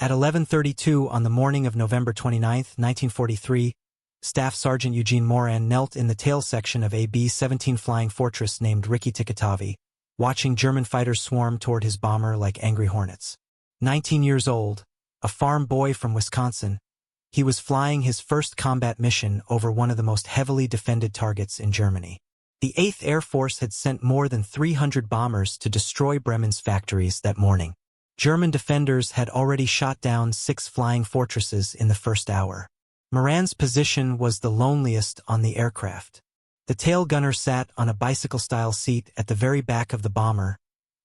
At 11:32 on the morning of November 29, 1943, Staff Sergeant Eugene Moran knelt in the tail section of a B-17 flying fortress named Rikki-Tikki-Tavi, watching German fighters swarm toward his bomber like angry hornets. 19 years old, a farm boy from Wisconsin, he was flying his first combat mission over one of the most heavily defended targets in Germany. The 8th Air Force had sent more than 300 bombers to destroy Bremen's factories that morning. German defenders had already shot down 6 flying fortresses in the first hour. Moran's position was the loneliest on the aircraft. The tail gunner sat on a bicycle-style seat at the very back of the bomber,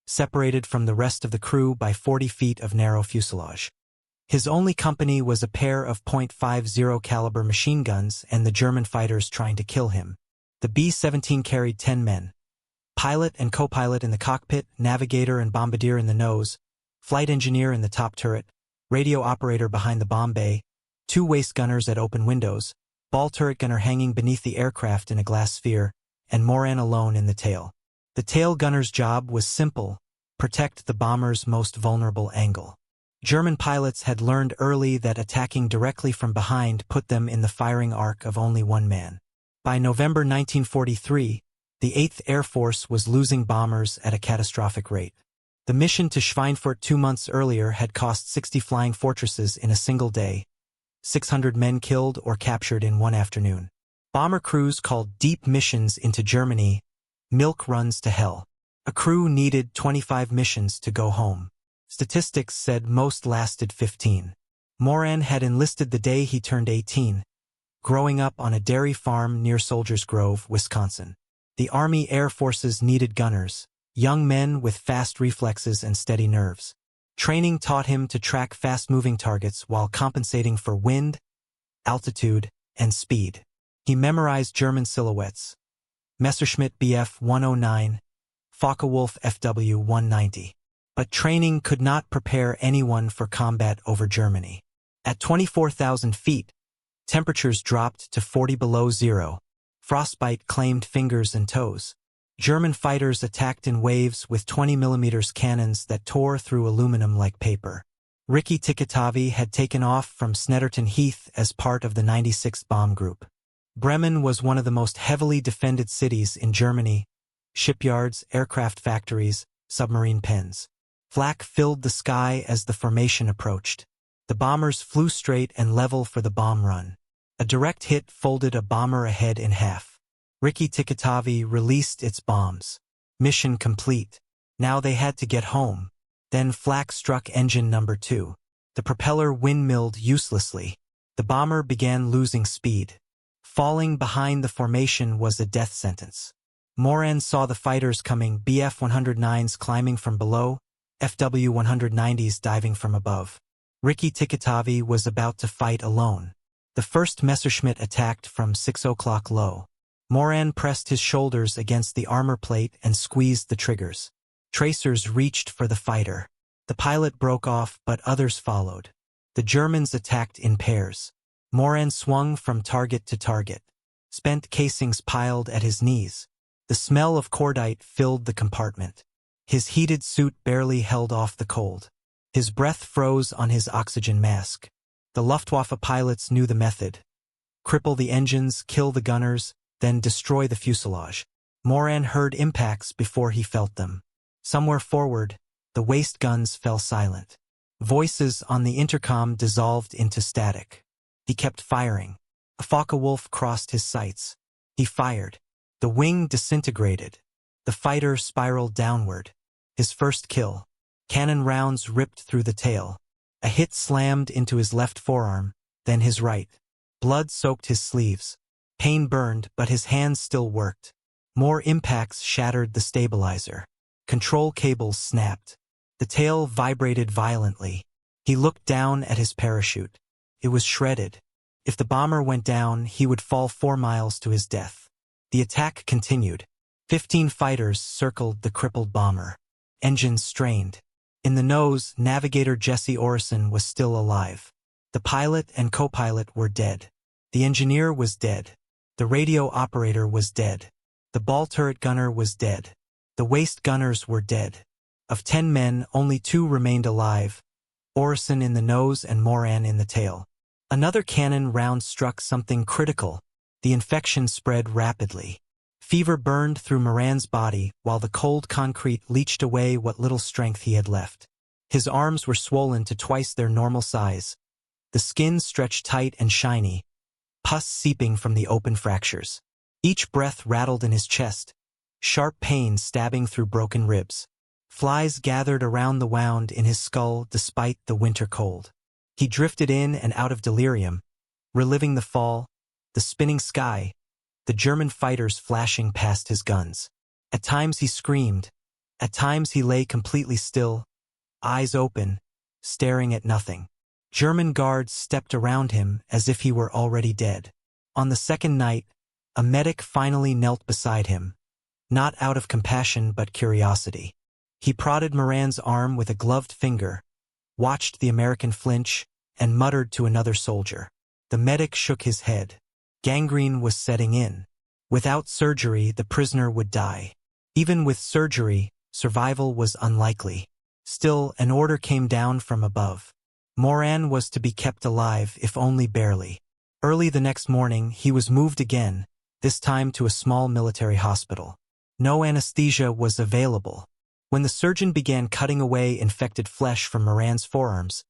separated from the rest of the crew by 40 feet of narrow fuselage. His only company was a pair of .50 caliber machine guns and the German fighters trying to kill him. The B-17 carried 10 men. Pilot and co-pilot in the cockpit, navigator and bombardier in the nose, flight engineer in the top turret, radio operator behind the bomb bay, 2 waist gunners at open windows, ball turret gunner hanging beneath the aircraft in a glass sphere, and Moran alone in the tail. The tail gunner's job was simple: protect the bomber's most vulnerable angle. German pilots had learned early that attacking directly from behind put them in the firing arc of only one man. By November 1943, the 8th Air Force was losing bombers at a catastrophic rate. The mission to Schweinfurt 2 months earlier had cost 60 flying fortresses in a single day, 600 men killed or captured in one afternoon. Bomber crews called deep missions into Germany milk runs to hell. A crew needed 25 missions to go home. Statistics said most lasted 15. Moran had enlisted the day he turned 18, growing up on a dairy farm near Soldiers Grove, Wisconsin. The Army Air Forces needed gunners, young men with fast reflexes and steady nerves. Training taught him to track fast-moving targets while compensating for wind, altitude, and speed. He memorized German silhouettes: Messerschmitt Bf 109, Focke-Wulf FW 190. But training could not prepare anyone for combat over Germany. At 24,000 feet, temperatures dropped to 40 below zero. Frostbite claimed fingers and toes. German fighters attacked in waves with 20mm cannons that tore through aluminum like paper. Rikki-Tikki-Tavi had taken off from Snetterton Heath as part of the 96th Bomb Group. Bremen was one of the most heavily defended cities in Germany: shipyards, aircraft factories, submarine pens. Flak filled the sky as the formation approached. The bombers flew straight and level for the bomb run. A direct hit folded a bomber ahead in half. Rikki-Tikki-Tavi released its bombs. Mission complete. Now they had to get home. Then Flak struck engine number 2. The propeller windmilled uselessly. The bomber began losing speed. Falling behind the formation was a death sentence. Moran saw the fighters coming, Bf-109s climbing from below, FW-190s diving from above. Rikki-Tikki-Tavi was about to fight alone. The first Messerschmitt attacked from 6 o'clock low. Moran pressed his shoulders against the armor plate and squeezed the triggers. Tracers reached for the fighter. The pilot broke off, but others followed. The Germans attacked in pairs. Moran swung from target to target. Spent casings piled at his knees. The smell of cordite filled the compartment. His heated suit barely held off the cold. His breath froze on his oxygen mask. The Luftwaffe pilots knew the method: cripple the engines, kill the gunners, then destroy the fuselage. Moran heard impacts before he felt them. Somewhere forward, the waist guns fell silent. Voices on the intercom dissolved into static. He kept firing. A Focke-Wulf crossed his sights. He fired. The wing disintegrated. The fighter spiraled downward. His first kill. Cannon rounds ripped through the tail. A hit slammed into his left forearm, then his right. Blood soaked his sleeves. Pain burned, but his hands still worked. More impacts shattered the stabilizer. Control cables snapped. The tail vibrated violently. He looked down at his parachute. It was shredded. If the bomber went down, he would fall 4 miles to his death. The attack continued. 15 fighters circled the crippled bomber. Engines strained. In the nose, navigator Jesse Orison was still alive. The pilot and co-pilot were dead. The engineer was dead. The radio operator was dead. The ball turret gunner was dead. The waist gunners were dead. Of 10 men, only 2 remained alive: Orison in the nose and Moran in the tail. Another cannon round struck something critical. The infection spread rapidly. Fever burned through Moran's body while the cold concrete leached away what little strength he had left. His arms were swollen to twice their normal size. The skin stretched tight and shiny, pus seeping from the open fractures. Each breath rattled in his chest, sharp pain stabbing through broken ribs. Flies gathered around the wound in his skull despite the winter cold. He drifted in and out of delirium, reliving the fall, the spinning sky, the German fighters flashing past his guns. At times he screamed. At times he lay completely still, eyes open, staring at nothing. German guards stepped around him as if he were already dead. On the second night, a medic finally knelt beside him, not out of compassion but curiosity. He prodded Moran's arm with a gloved finger, watched the American flinch, and muttered to another soldier. The medic shook his head. Gangrene was setting in. Without surgery, the prisoner would die. Even with surgery, survival was unlikely. Still, an order came down from above. Moran was to be kept alive, if only barely. Early the next morning, he was moved again, this time to a small military hospital. No anesthesia was available. When the surgeon began cutting away infected flesh from Moran's forearms,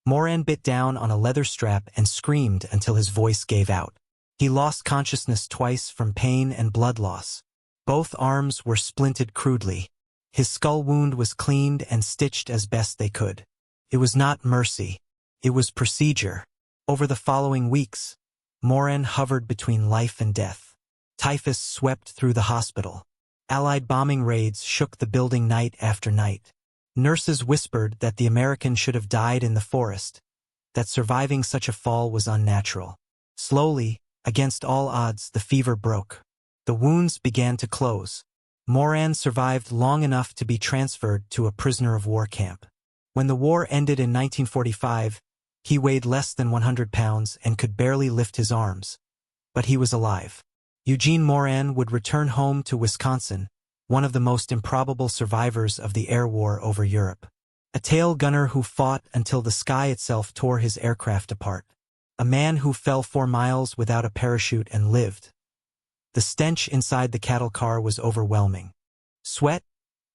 Moran bit down on a leather strap and screamed until his voice gave out. He lost consciousness twice from pain and blood loss. Both arms were splinted crudely. His skull wound was cleaned and stitched as best they could. It was not mercy. It was procedure. Over the following weeks, Moran hovered between life and death. Typhus swept through the hospital. Allied bombing raids shook the building night after night. Nurses whispered that the American should have died in the forest, that surviving such a fall was unnatural. Slowly, against all odds, the fever broke. The wounds began to close. Moran survived long enough to be transferred to a prisoner of war camp. When the war ended in 1945, he weighed less than 100 pounds and could barely lift his arms. But he was alive. Eugene Moran would return home to Wisconsin, one of the most improbable survivors of the air war over Europe. A tail gunner who fought until the sky itself tore his aircraft apart. A man who fell 4 miles without a parachute and lived. The stench inside the cattle car was overwhelming. Sweat,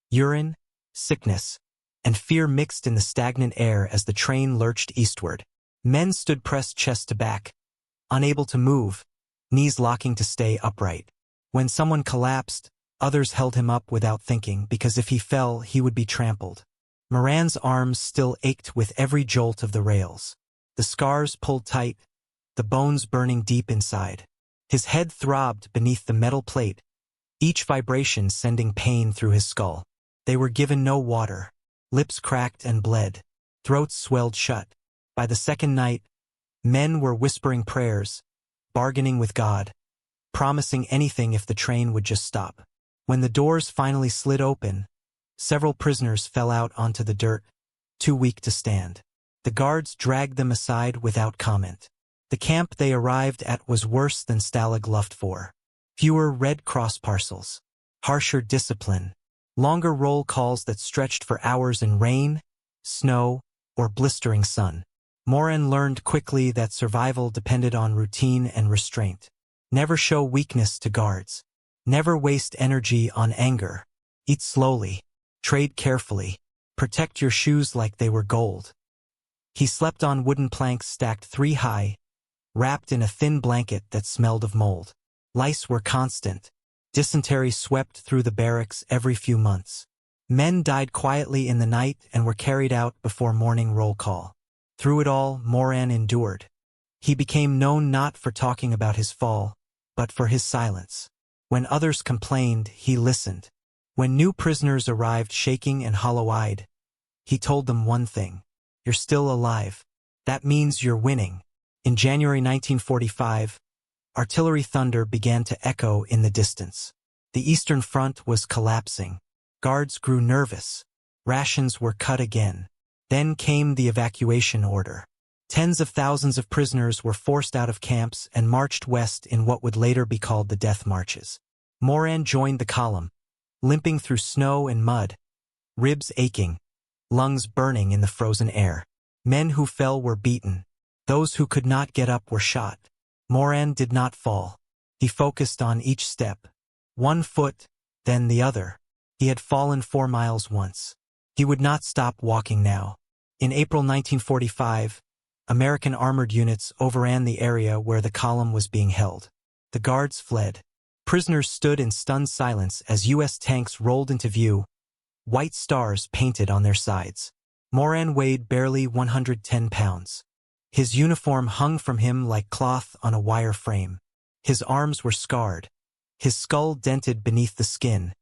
urine, sickness, and fear mixed in the stagnant air as the train lurched eastward. Men stood pressed chest to back, unable to move, knees locking to stay upright. When someone collapsed, others held him up without thinking, because if he fell, he would be trampled. Moran's arms still ached with every jolt of the rails. The scars pulled tight, the bones burning deep inside. His head throbbed beneath the metal plate, each vibration sending pain through his skull. They were given no water. Lips cracked and bled. Throats swelled shut. By the second night, men were whispering prayers, bargaining with God, promising anything if the train would just stop. When the doors finally slid open, several prisoners fell out onto the dirt, too weak to stand. The guards dragged them aside without comment. The camp they arrived at was worse than Stalag Luft 4. Fewer Red Cross parcels, harsher discipline, longer roll calls that stretched for hours in rain, snow, or blistering sun. Moran learned quickly that survival depended on routine and restraint. Never show weakness to guards. Never waste energy on anger. Eat slowly. Trade carefully. Protect your shoes like they were gold. He slept on wooden planks stacked 3 high, wrapped in a thin blanket that smelled of mold. Lice were constant. Dysentery swept through the barracks every few months. Men died quietly in the night and were carried out before morning roll call. Through it all, Moran endured. He became known not for talking about his fall, but for his silence. When others complained, he listened. When new prisoners arrived shaking and hollow-eyed, he told them one thing: "You're still alive. That means you're winning." In January 1945, artillery thunder began to echo in the distance. The Eastern Front was collapsing. Guards grew nervous. Rations were cut again. Then came the evacuation order. Tens of thousands of prisoners were forced out of camps and marched west in what would later be called the Death Marches. Moran joined the column, limping through snow and mud, ribs aching, lungs burning in the frozen air. Men who fell were beaten. Those who could not get up were shot. Moran did not fall. He focused on each step. One foot, then the other. He had fallen 4 miles once. He would not stop walking now. In April 1945, American armored units overran the area where the column was being held. The guards fled. Prisoners stood in stunned silence as U.S. tanks rolled into view, white stars painted on their sides. Moran weighed barely 110 pounds. His uniform hung from him like cloth on a wire frame. His arms were scarred, his skull dented beneath the skin,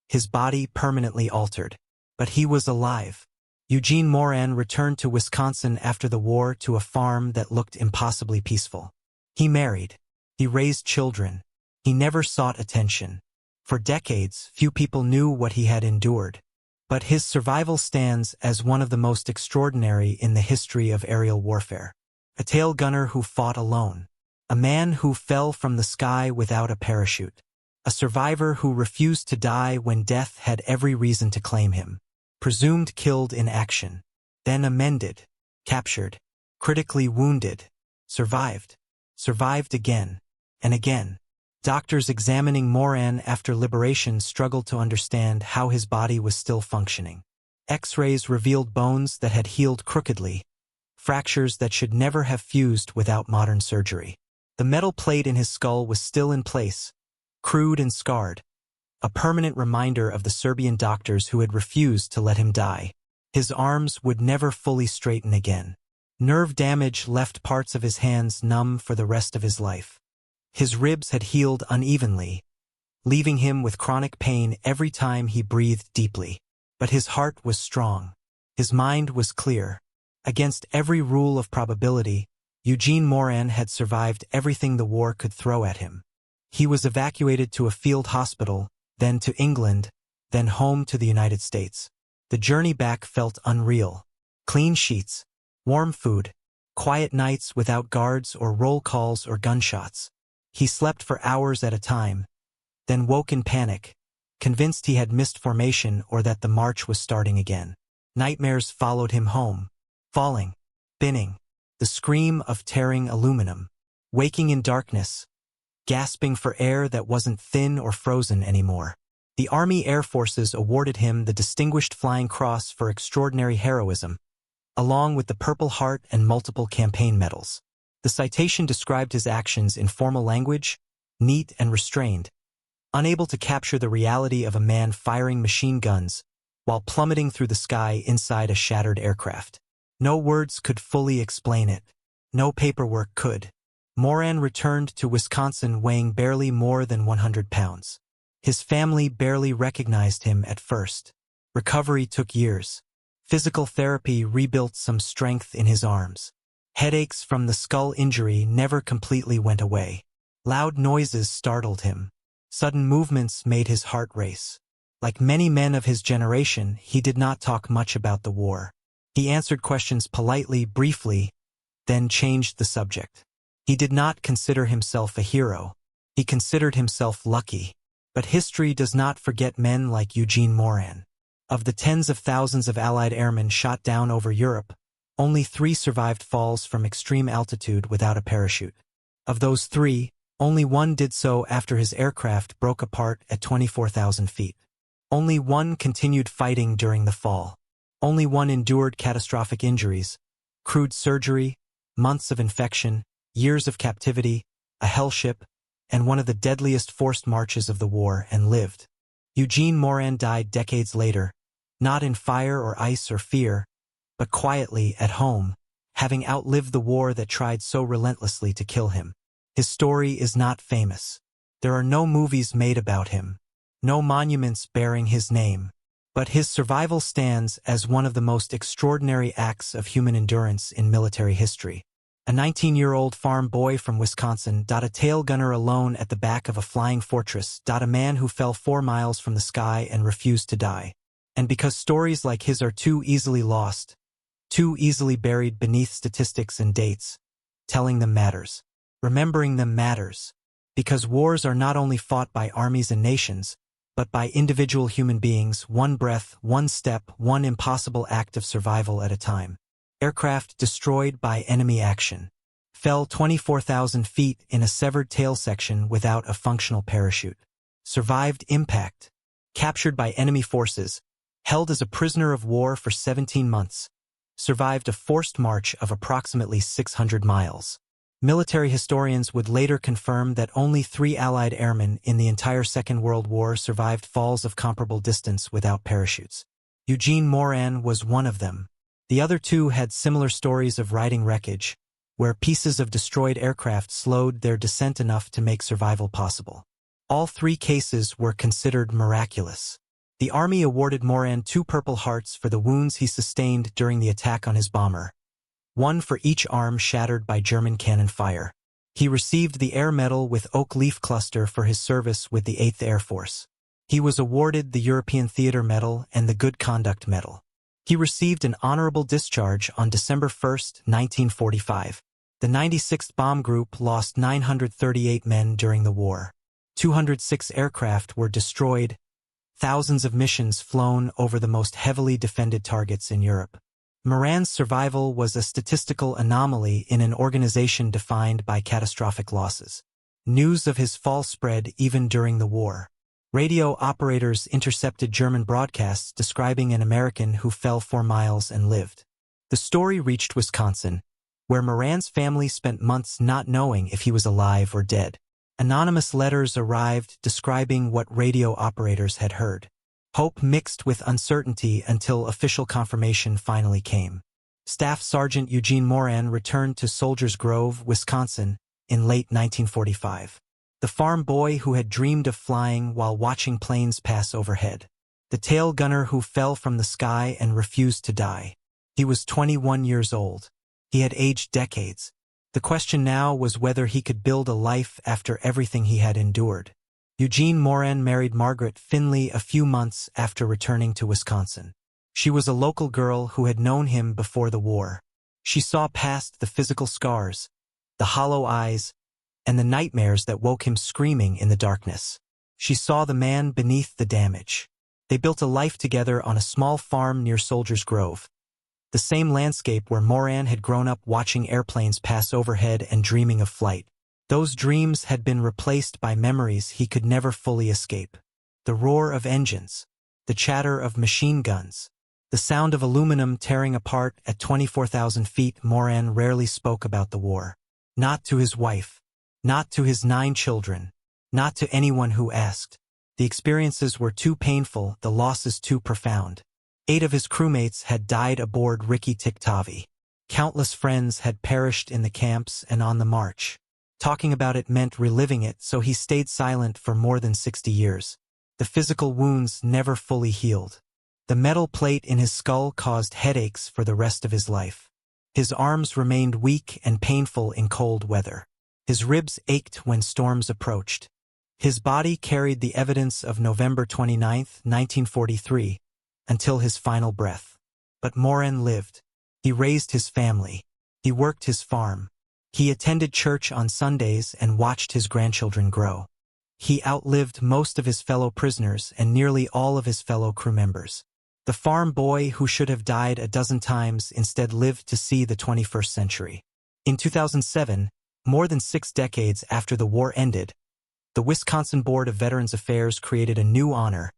his body permanently altered. But he was alive. Eugene Moran returned to Wisconsin after the war to a farm that looked impossibly peaceful. He married. He raised children. He never sought attention. For decades, few people knew what he had endured. But his survival stands as one of the most extraordinary in the history of aerial warfare. A tail gunner who fought alone. A man who fell from the sky without a parachute. A survivor who refused to die when death had every reason to claim him. Presumed killed in action. Then amended. Captured. Critically wounded. Survived. Survived again. And again. Doctors examining Moran after liberation struggled to understand how his body was still functioning. X-rays revealed bones that had healed crookedly, fractures that should never have fused without modern surgery. The metal plate in his skull was still in place, crude and scarred, a permanent reminder of the Serbian doctors who had refused to let him die. His arms would never fully straighten again. Nerve damage left parts of his hands numb for the rest of his life. His ribs had healed unevenly, leaving him with chronic pain every time he breathed deeply. But his heart was strong. His mind was clear. Against every rule of probability, Eugene Moran had survived everything the war could throw at him. He was evacuated to a field hospital, then to England, then home to the United States. The journey back felt unreal. Clean sheets, warm food, quiet nights without guards or roll calls or gunshots. He slept for hours at a time, then woke in panic, convinced he had missed formation or that the march was starting again. Nightmares followed him home. Falling, spinning, the scream of tearing aluminum, waking in darkness, gasping for air that wasn't thin or frozen anymore. The Army Air Forces awarded him the Distinguished Flying Cross for extraordinary heroism, along with the Purple Heart and multiple campaign medals. The citation described his actions in formal language, neat and restrained, unable to capture the reality of a man firing machine guns while plummeting through the sky inside a shattered aircraft. No words could fully explain it. No paperwork could. Moran returned to Wisconsin weighing barely more than 100 pounds. His family barely recognized him at first. Recovery took years. Physical therapy rebuilt some strength in his arms. Headaches from the skull injury never completely went away. Loud noises startled him. Sudden movements made his heart race. Like many men of his generation, he did not talk much about the war. He answered questions politely, briefly, then changed the subject. He did not consider himself a hero. He considered himself lucky. But history does not forget men like Eugene Moran. Of the tens of thousands of Allied airmen shot down over Europe, only 3 survived falls from extreme altitude without a parachute. Of those 3, only 1 did so after his aircraft broke apart at 24,000 feet. Only 1 continued fighting during the fall. Only 1 endured catastrophic injuries, crude surgery, months of infection, years of captivity, a hell ship, and one of the deadliest forced marches of the war, and lived. Eugene Moran died decades later, not in fire or ice or fear, but quietly at home, having outlived the war that tried so relentlessly to kill him. His story is not famous. There are no movies made about him, no monuments bearing his name, but his survival stands as one of the most extraordinary acts of human endurance in military history. A 19-year-old farm boy from Wisconsin, a tail gunner alone at the back of a flying fortress, a man who fell 4 miles from the sky and refused to die. And because stories like his are too easily lost, too easily buried beneath statistics and dates, telling them matters. Remembering them matters. Because wars are not only fought by armies and nations, but by individual human beings, one breath, one step, one impossible act of survival at a time. Aircraft destroyed by enemy action. Fell 24,000 feet in a severed tail section without a functional parachute. Survived impact. Captured by enemy forces. Held as a prisoner of war for 17 months. Survived a forced march of approximately 600 miles. Military historians would later confirm that only 3 Allied airmen in the entire Second World War survived falls of comparable distance without parachutes. Eugene Moran was one of them. The other 2 had similar stories of riding wreckage, where pieces of destroyed aircraft slowed their descent enough to make survival possible. All 3 cases were considered miraculous. The Army awarded Moran 2 Purple Hearts for the wounds he sustained during the attack on his bomber, 1 for each arm shattered by German cannon fire. He received the Air Medal with Oak Leaf Cluster for his service with the 8th Air Force. He was awarded the European Theatre Medal and the Good Conduct Medal. He received an honorable discharge on December 1, 1945. The 96th Bomb Group lost 938 men during the war. 206 aircraft were destroyed, thousands of missions flown over the most heavily defended targets in Europe. Moran's survival was a statistical anomaly in an organization defined by catastrophic losses. News of his fall spread even during the war. Radio operators intercepted German broadcasts describing an American who fell 4 miles and lived. The story reached Wisconsin, where Moran's family spent months not knowing if he was alive or dead. Anonymous letters arrived describing what radio operators had heard. Hope mixed with uncertainty until official confirmation finally came. Staff Sergeant Eugene Moran returned to Soldiers Grove, Wisconsin, in late 1945. The farm boy who had dreamed of flying while watching planes pass overhead. The tail gunner who fell from the sky and refused to die. He was 21 years old. He had aged decades. The question now was whether he could build a life after everything he had endured. Eugene Moran married Margaret Finley a few months after returning to Wisconsin. She was a local girl who had known him before the war. She saw past the physical scars, the hollow eyes, and the nightmares that woke him screaming in the darkness. She saw the man beneath the damage. They built a life together on a small farm near Soldiers Grove, the same landscape where Moran had grown up watching airplanes pass overhead and dreaming of flight. Those dreams had been replaced by memories he could never fully escape. The roar of engines, the chatter of machine guns, the sound of aluminum tearing apart at 24,000 feet. Moran rarely spoke about the war. Not to his wife. Not to his 9 children. Not to anyone who asked. The experiences were too painful, the losses too profound. 8 of his crewmates had died aboard Ricky Tiktavi. Countless friends had perished in the camps and on the march. Talking about it meant reliving it, so he stayed silent for more than 60 years. The physical wounds never fully healed. The metal plate in his skull caused headaches for the rest of his life. His arms remained weak and painful in cold weather. His ribs ached when storms approached. His body carried the evidence of November 29, 1943, until his final breath. But Moran lived. He raised his family. He worked his farm. He attended church on Sundays and watched his grandchildren grow. He outlived most of his fellow prisoners and nearly all of his fellow crew members. The farm boy who should have died a dozen times instead lived to see the 21st century. In 2007, more than 6 decades after the war ended, the Wisconsin Board of Veterans Affairs created a new honor,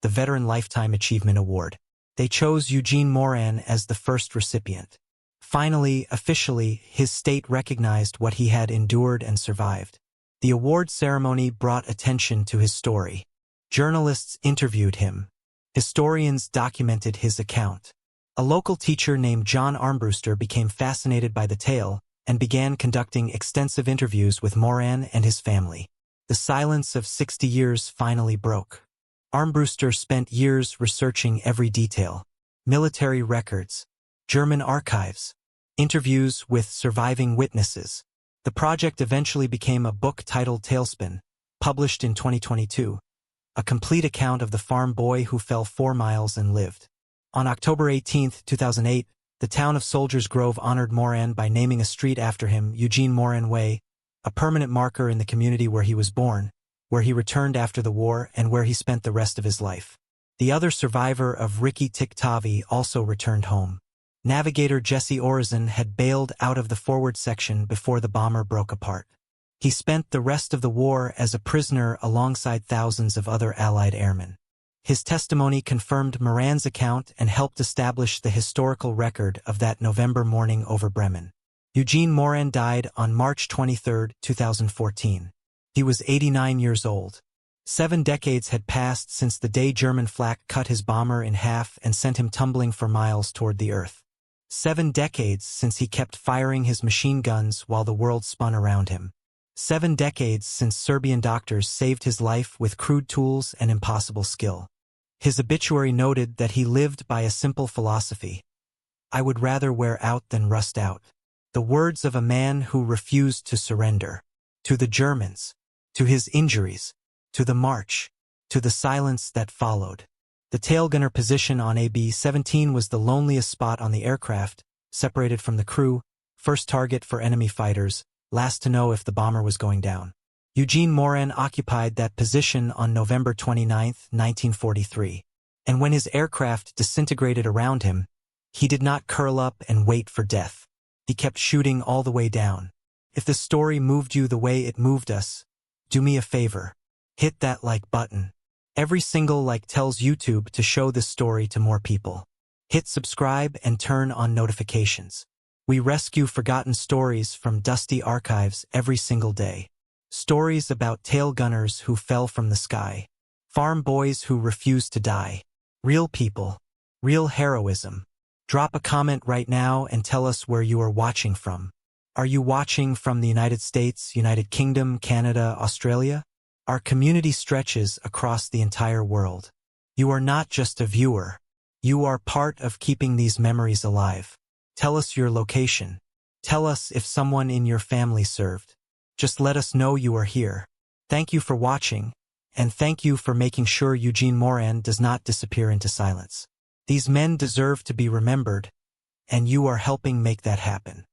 the Veteran Lifetime Achievement Award. They chose Eugene Moran as the first recipient. Finally, officially, his state recognized what he had endured and survived. The award ceremony brought attention to his story. Journalists interviewed him. Historians documented his account. A local teacher named John Armbruster became fascinated by the tale and began conducting extensive interviews with Moran and his family. The silence of 60 years finally broke. Armbruster spent years researching every detail. Military records, German archives, interviews with surviving witnesses. The project eventually became a book titled Tailspin, published in 2022, a complete account of the farm boy who fell 4 miles and lived. On October 18, 2008, the town of Soldiers Grove honored Moran by naming a street after him, Eugene Moran Way, a permanent marker in the community where he was born, where he returned after the war, and where he spent the rest of his life. The other survivor of Ricky Tiktavi also returned home. Navigator Jesse Orezen had bailed out of the forward section before the bomber broke apart. He spent the rest of the war as a prisoner alongside thousands of other Allied airmen. His testimony confirmed Moran's account and helped establish the historical record of that November morning over Bremen. Eugene Moran died on March 23, 2014. He was 89 years old. 7 decades had passed since the day German flak cut his bomber in half and sent him tumbling for miles toward the earth. 7 decades since he kept firing his machine guns while the world spun around him. 7 decades since Serbian doctors saved his life with crude tools and impossible skill. His obituary noted that he lived by a simple philosophy. I would rather wear out than rust out. The words of a man who refused to surrender. To the Germans. To his injuries. To the march. To the silence that followed. The tailgunner position on AB-17 was the loneliest spot on the aircraft, separated from the crew, first target for enemy fighters, last to know if the bomber was going down. Eugene Moran occupied that position on November 29, 1943. And when his aircraft disintegrated around him, he did not curl up and wait for death. He kept shooting all the way down. If the story moved you the way it moved us, do me a favor. Hit that like button. Every single like tells YouTube to show this story to more people. Hit subscribe and turn on notifications. We rescue forgotten stories from dusty archives every single day. Stories about tail gunners who fell from the sky. Farm boys who refused to die. Real people. Real heroism. Drop a comment right now and tell us where you are watching from. Are you watching from the United States, United Kingdom, Canada, Australia? Our community stretches across the entire world. You are not just a viewer. You are part of keeping these memories alive. Tell us your location. Tell us if someone in your family served. Just let us know you are here. Thank you for watching, and thank you for making sure Eugene Moran does not disappear into silence. These men deserve to be remembered, and you are helping make that happen.